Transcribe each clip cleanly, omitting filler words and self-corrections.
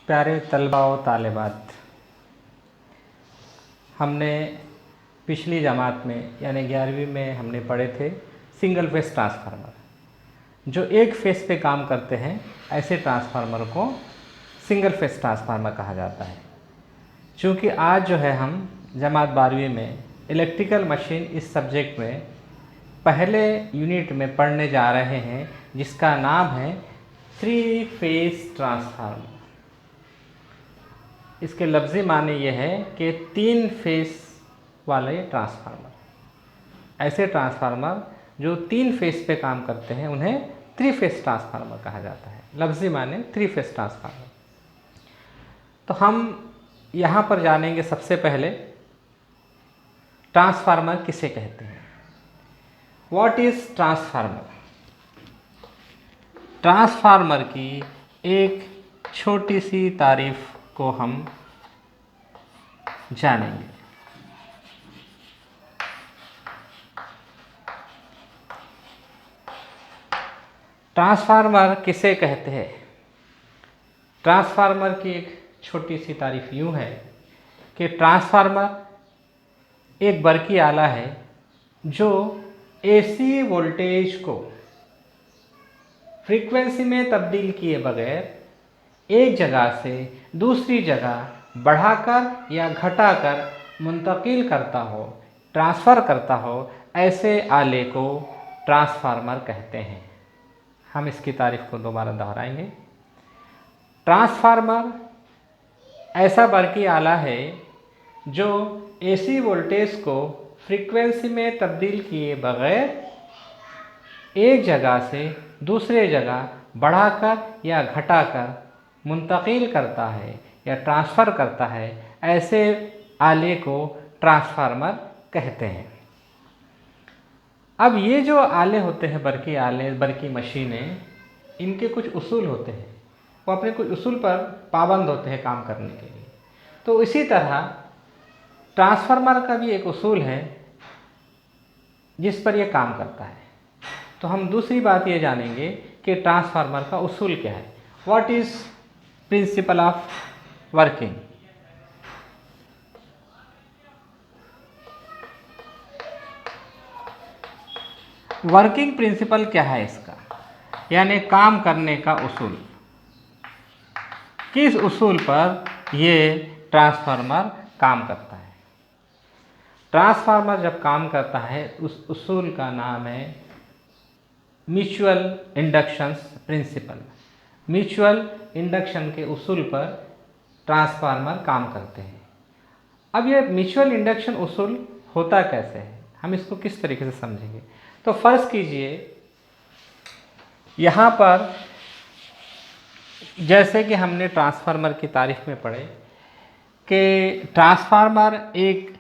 प्यारे तलबा व तालिबात, हमने पिछली जमात में यानी 11वीं में हमने पढ़े थे सिंगल फेस ट्रांसफार्मर। जो एक फेस पे काम करते हैं ऐसे ट्रांसफार्मर को सिंगल फेस ट्रांसफार्मर कहा जाता है। चूँकि आज जो है हम जमात 12वीं में इलेक्ट्रिकल मशीन इस सब्जेक्ट में पहले यूनिट में पढ़ने जा रहे हैं, जिसका नाम है 3 फेस ट्रांसफार्मर। इसके लफ्ज़ी माने ये है कि 3 फेस वाले ट्रांसफार्मर। ऐसे ट्रांसफार्मर जो 3 फेस पे काम करते हैं उन्हें 3 फेस ट्रांसफार्मर कहा जाता है। लफ्ज़ी माने 3 फेस ट्रांसफार्मर। तो हम यहाँ पर जानेंगे सबसे पहले ट्रांसफार्मर किसे कहते हैं। What is transformer? ट्रांसफार्मर की एक छोटी सी तारीफ को हम जानेंगे। ट्रांसफार्मर किसे कहते हैं? ट्रांसफार्मर की एक छोटी सी तारीफ यूँ है कि ट्रांसफार्मर एक बरकी आला है जो एसी वोल्टेज को फ्रीक्वेंसी में तब्दील किए बगैर एक जगह से दूसरी जगह बढ़ाकर या घटाकर मुंतकिल करता हो, ट्रांसफ़र करता हो, ऐसे आले को ट्रांसफार्मर कहते हैं। हम इसकी तारीफ को दोबारा दोहराएंगे। ट्रांसफार्मर ऐसा बरकी आला है जो एसी वोल्टेज को फ्रीक्वेंसी में तब्दील किए बगैर एक जगह से दूसरे जगह बढ़ाकर या घटाकर मुंतकिल करता है या ट्रांसफ़र करता है, ऐसे आले को ट्रांसफार्मर कहते हैं। अब ये जो आले होते हैं, बरकी आले, बरकी मशीनें, इनके कुछ उसूल होते हैं। वो अपने कुछ उसूल पर पाबंद होते हैं काम करने के लिए। तो इसी तरह ट्रांसफार्मर का भी एक उसूल है जिस पर यह काम करता है। तो हम दूसरी बात ये जानेंगे कि ट्रांसफार्मर का उसूल क्या है। What is principle of working? Working principle क्या है इसका, यानी काम करने का उसूल। किस उसूल पर ये ट्रांसफार्मर काम करता है? ट्रांसफार्मर जब काम करता है उस उसूल का नाम है mutual inductions principle. Mutual induction के उसूल पर ट्रांसफार्मर काम करते हैं। अब ये म्यूचुअल इंडक्शन उसूल होता कैसे है, हम इसको किस तरीके से समझेंगे। तो फ़र्ज़ कीजिए यहाँ पर जैसे कि हमने ट्रांसफार्मर की तारीफ में पढ़े कि ट्रांसफार्मर एक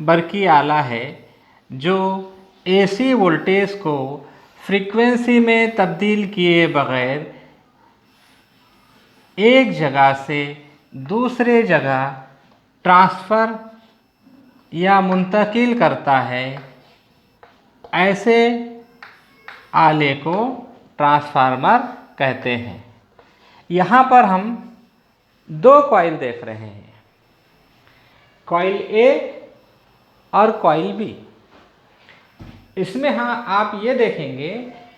बरकी आला है जो एसी वोल्टेज को फ्रीक्वेंसी में तब्दील किए बगैर एक जगह से दूसरे जगह ट्रांसफ़र या मुंतकिल करता है, ऐसे आले को ट्रांसफार्मर कहते हैं। यहाँ पर हम 2 कॉइल देख रहे हैं, कॉइल ए और कॉइल बी। इसमें हाँ आप ये देखेंगे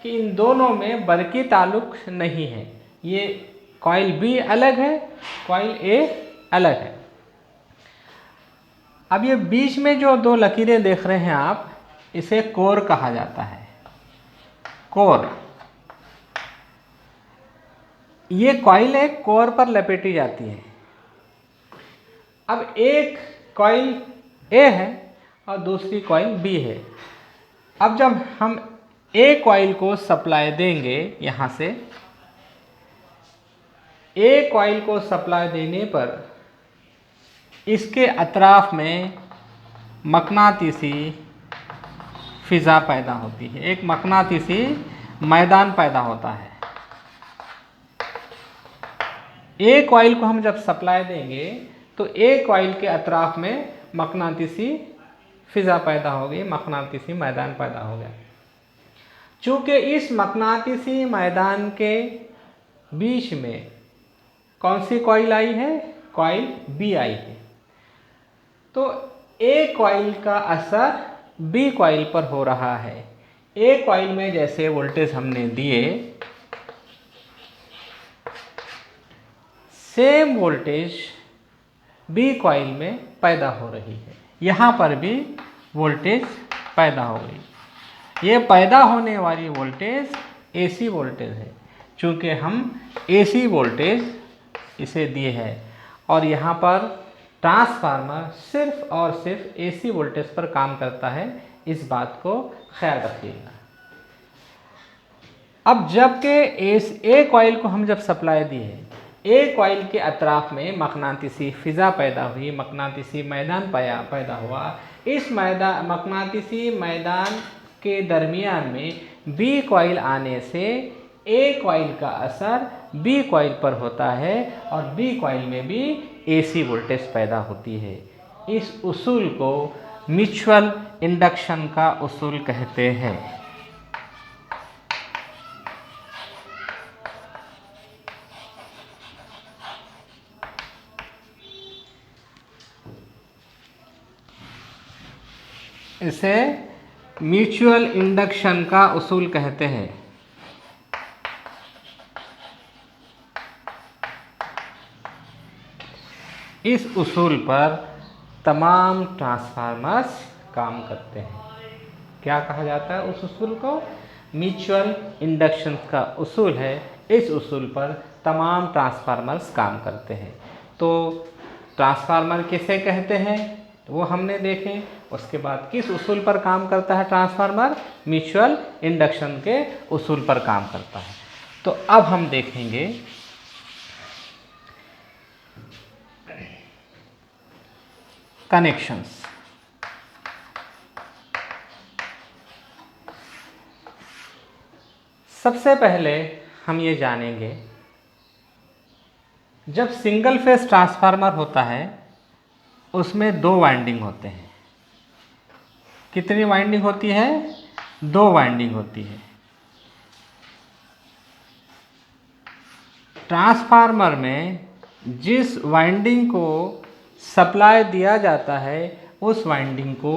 कि इन दोनों में बरकी ताल्लुक़ नहीं है। ये कॉइल बी अलग है, कॉइल ए अलग है। अब ये बीच में जो 2 लकीरें देख रहे हैं आप, इसे कोर कहा जाता है। कोर, ये कॉइल एक कोर पर लपेटी जाती है। अब एक कॉइल ए है और दूसरी कॉइल बी है। अब जब हम ए कॉइल को सप्लाई देंगे, यहाँ से ए कॉइल को सप्लाई देने पर इसके अतराफ में मकनातीसी फ़िज़ा पैदा होती है, एक मकनातीसी मैदान पैदा होता है। ए कॉइल को हम जब सप्लाई देंगे तो ए कॉइल के अतराफ में मकनातीसी फ़िज़ा पैदा हो गई, मकनातीसी मैदान पैदा हो गया। चूँकि इस मकनातीसी मैदान के बीच में कौन सी कॉइल आई है? कॉइल बी आई है। तो ए कॉइल का असर बी कॉइल पर हो रहा है। ए कॉइल में जैसे वोल्टेज हमने दिए, सेम वोल्टेज बी कॉइल में पैदा हो रही है। यहाँ पर भी वोल्टेज पैदा हो गई। ये पैदा होने वाली वोल्टेज एसी वोल्टेज है, चूँकि हम एसी वोल्टेज इसे दिए है और यहाँ पर ट्रांसफार्मर सिर्फ और सिर्फ एसी वोल्टेज पर काम करता है, इस बात को ख्याल रखिएगा। अब जबकि ए कॉइल को हम जब सप्लाई दी है, ए कॉइल के अतराफ में मकनातीसी फ़िज़ा पैदा हुई, मकनातीसी मैदान पैदा हुआ। इस मकनातीसी मैदान के दरमियान में बी कॉइल आने से ए कॉइल का असर बी कॉइल पर होता है और बी कॉइल में भी एसी वोल्टेज पैदा होती है। इस उसूल को म्यूचुअल इंडक्शन का उसूल कहते हैं। इसे म्यूचुअल इंडक्शन का उसूल कहते हैं। इस उसूल पर तमाम ट्रांसफार्मर्स काम करते हैं। क्या कहा जाता है उस उसूल को? म्यूचुअल इंडक्शन का उसूल है। इस उसूल पर तमाम ट्रांसफार्मर्स काम करते हैं। तो ट्रांसफार्मर किसे कहते हैं वो हमने देखे। उसके बाद किस उसूल पर काम करता है ट्रांसफार्मर? म्यूचुअल इंडक्शन के उसूल पर काम करता है। तो अब हम देखेंगे कनेक्शंस। सबसे पहले हम ये जानेंगे, जब सिंगल फेज ट्रांसफार्मर होता है उसमें दो वाइंडिंग होते हैं। कितनी वाइंडिंग होती है? दो वाइंडिंग होती है। ट्रांसफार्मर में जिस वाइंडिंग को सप्लाई दिया जाता है उस वाइंडिंग को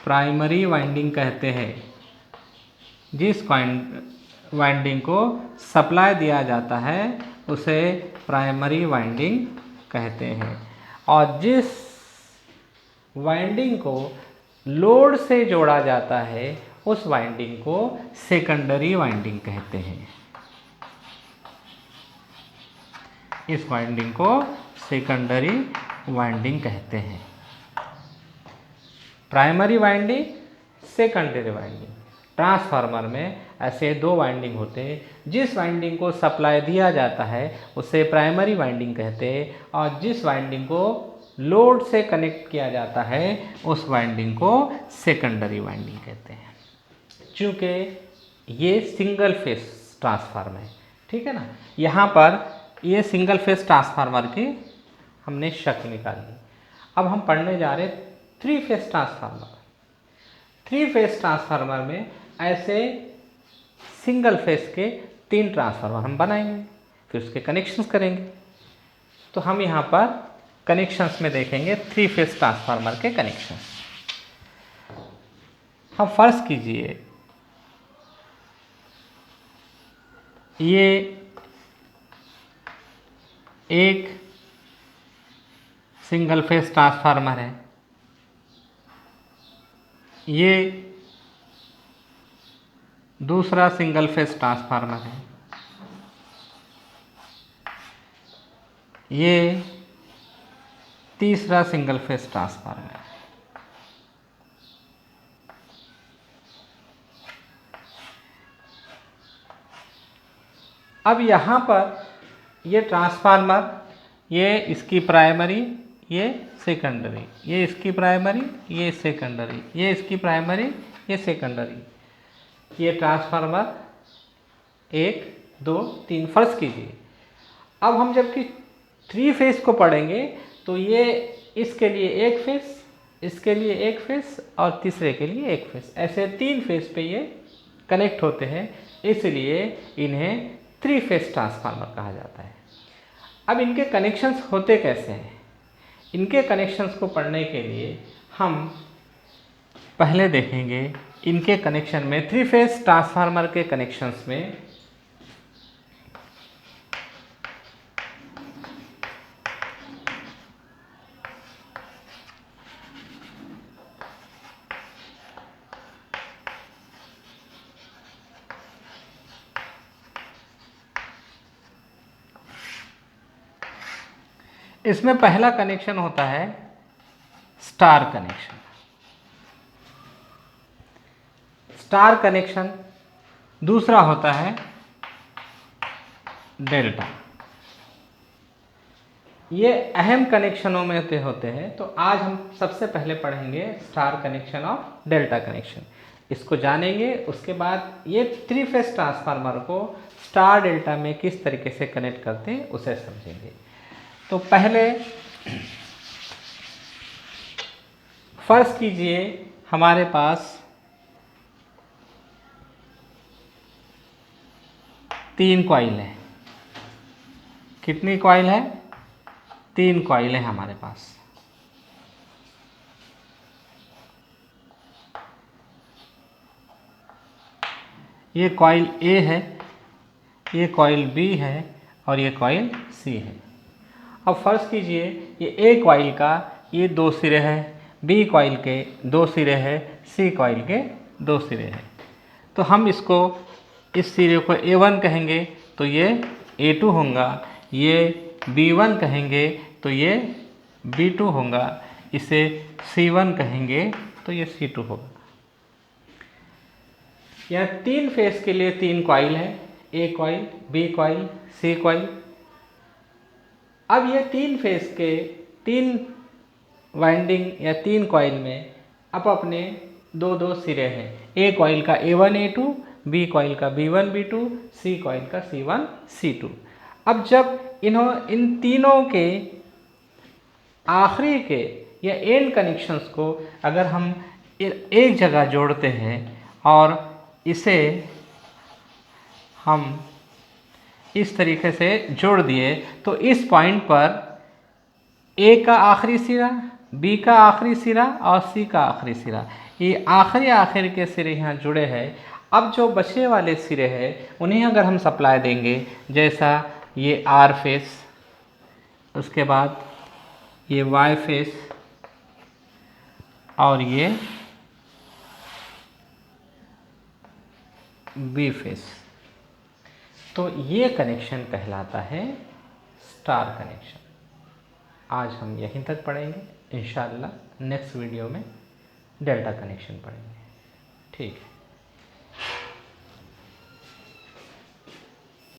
प्राइमरी वाइंडिंग कहते हैं। जिस वाइंडिंग को सप्लाई दिया जाता है उसे प्राइमरी वाइंडिंग कहते हैं, और जिस वाइंडिंग को लोड से जोड़ा जाता है उस वाइंडिंग को सेकेंडरी वाइंडिंग कहते हैं। इस वाइंडिंग को सेकेंडरी वाइंडिंग कहते हैं। Primary winding, secondary winding. Transformer में ऐसे दो वाइंडिंग होते हैं। जिस वाइंडिंग को सप्लाई दिया जाता है उसे प्राइमरी वाइंडिंग कहते हैं, और जिस वाइंडिंग को लोड से कनेक्ट किया जाता है उस वाइंडिंग को सेकेंडरी वाइंडिंग कहते हैं। चूँकि ये सिंगल फेस ट्रांसफार्मर है, ठीक है ना। यहाँ पर ये सिंगल फेस ट्रांसफार्मर की हमने शक्ल निकाली। अब हम पढ़ने जा रहे three phase transformer. Three phase transformer में ऐसे सिंगल फेस के तीन ट्रांसफार्मर हम बनाएंगे, फिर उसके कनेक्शंस करेंगे। तो हम यहाँ पर कनेक्शंस में देखेंगे थ्री फेस ट्रांसफार्मर के कनेक्शंस। हम फर्ज कीजिए ये एक सिंगल फेस ट्रांसफार्मर है, ये दूसरा सिंगल फेस ट्रांसफार्मर है, ये तीसरा सिंगल फेस ट्रांसफार्मर है। अब यहाँ पर ये ट्रांसफार्मर, ये इसकी प्राइमरी, ये सेकेंडरी, ये इसकी प्राइमरी, ये सेकेंडरी, ये इसकी प्राइमरी, ये सेकेंडरी। ये ट्रांसफार्मर 1 2 3 फर्ज कीजिए। अब हम जबकि थ्री फेस को पढ़ेंगे तो ये इसके लिए एक फेस, इसके लिए एक फेस और तीसरे के लिए एक फेस, ऐसे तीन फेस पे ये कनेक्ट होते हैं, इसलिए इन्हें थ्री फेस ट्रांसफार्मर कहा जाता है। अब इनके कनेक्शंस होते कैसे हैं? इनके कनेक्शंस को पढ़ने के लिए हम पहले देखेंगे इनके कनेक्शन में, 3 फेज ट्रांसफार्मर के कनेक्शंस में इसमें पहला कनेक्शन होता है स्टार कनेक्शन। स्टार कनेक्शन दूसरा होता है डेल्टा। ये अहम कनेक्शनों में होते हैं। तो आज हम सबसे पहले पढ़ेंगे स्टार कनेक्शन और डेल्टा कनेक्शन। इसको जानेंगे, उसके बाद ये 3 फेज ट्रांसफार्मर को स्टार डेल्टा में किस तरीके से कनेक्ट करते हैं उसे समझेंगे। तो पहले फर्ज कीजिए हमारे पास 3 कॉइल है। कितनी कॉइल है? 3 कॉइल है हमारे पास। ये कॉइल ए है, ये कॉइल बी है और ये कॉइल सी है। अब फर्ज कीजिए ये ए कॉइल का ये 2 सिरे है, बी कॉइल के 2 सिरे है, सी कॉइल के 2 सिरे हैं। तो हम इसको इस सिरे को A1 कहेंगे तो ये A2 होगा, ये B1 कहेंगे तो ये B2 होगा, इसे C1 कहेंगे तो ये C2 होगा। यहाँ 3 फेस के लिए 3 कॉइल है, A coil, B coil, C coil. अब ये 3 फेस के 3 वाइंडिंग या 3 कॉइल में अब अपने 2 सिरे हैं। A कॉइल का A1 A2, B कॉइल का B1 B2, C कॉइल का C1 C2। अब जब इन तीनों के आखिरी के या एंड कनेक्शंस को अगर हम एक जगह जोड़ते हैं और इसे हम इस तरीके से जोड़ दिए तो इस पॉइंट पर ए का आखिरी सिरा, बी का आखिरी सिरा और सी का आखिरी सिरा, ये आखिरी के सिरे यहाँ जुड़े हैं। अब जो बचे वाले सिरे हैं उन्हें अगर हम सप्लाई देंगे, जैसा ये आर फेस, उसके बाद ये वाई फेस और ये बी फेस, तो ये कनेक्शन कहलाता है स्टार कनेक्शन। आज हम यहीं तक पढ़ेंगे। इंशाअल्लाह नेक्स्ट वीडियो में डेल्टा कनेक्शन पढ़ेंगे। ठीक है।